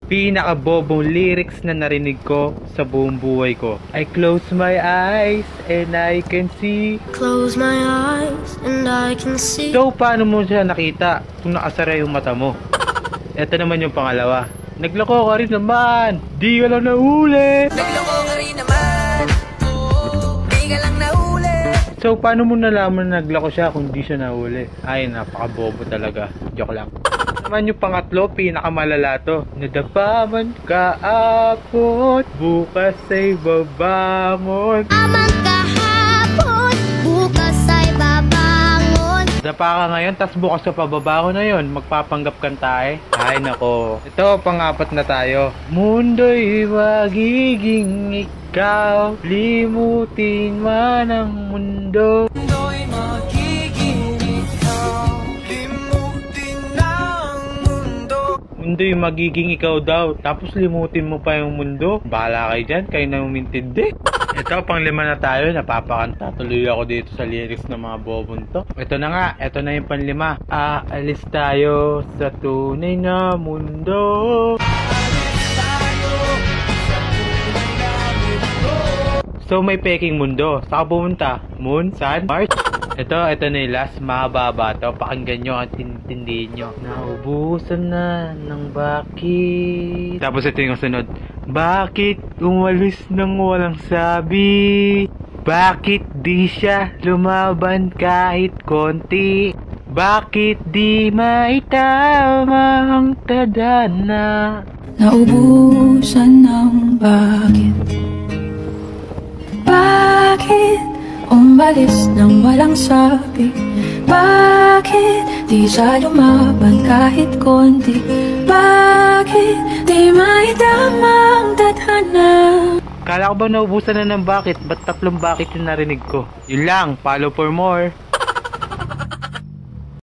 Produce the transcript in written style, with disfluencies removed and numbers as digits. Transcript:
pinakabobong lyrics na narinig ko sa buong buhay ko. I close my eyes and I can see. Close my eyes and I can see. So, paano mo siya nakita kung nakasara yung mata mo? Ito naman yung pangalawa. Nagloko ka rin naman. Di ka lang nahuli. Nagloko ka rin naman. Di ka lang nahuli. So, paano mo nalaman na nagloko siya kung di siya nahuli? Ay, napakabobo talaga. Joke lang. Naman yung pangatlo, pinakamalala to. Nadapaman ka apot, bukas ay babangon. Amang kahapon, bukas ay babangon. Dapa ka ngayon, tas bukas ka pababangon na yun. Magpapanggap kang tae. Ay nako. Ito, pang-apat na tayo. Mundo'y magiging ikaw, limutin man ang mundo. Mundo'y magiging ikaw. Limutin na ang mundo. Mundo'y magiging ikaw daw, tapos limutin mo pa yung mundo. Bahala kayo dyan, kayo na umintindi. Ito, pang-5 na tayo. Napapakanta tuloy ako dito sa lyrics ng mga bobon to. Ito na nga, ito na yung pang-5. Aalis tayo sa tunay na mundo. So, may peking mundo. Saan ka pumunta? Moon? Sun? Mars? Ito na yung last. Mahaba to. Pakinggan nyo at tintindihin nyo. Naubusan na ng bakit. Tapos ito yung sunod. Bakit umalis nang walang sabi? Bakit di siya lumaban kahit konti? Bakit di maitama ang tadhana? Naubusan ng bakit? Bakit umalis nang walang sabi? Bakit di siya lumaban kahit konti? Bakit di maitama ang tadhana? Kala ko ba naubusan na ng bakit? Ba't 3 bakit yung narinig ko? Yun lang, follow for more.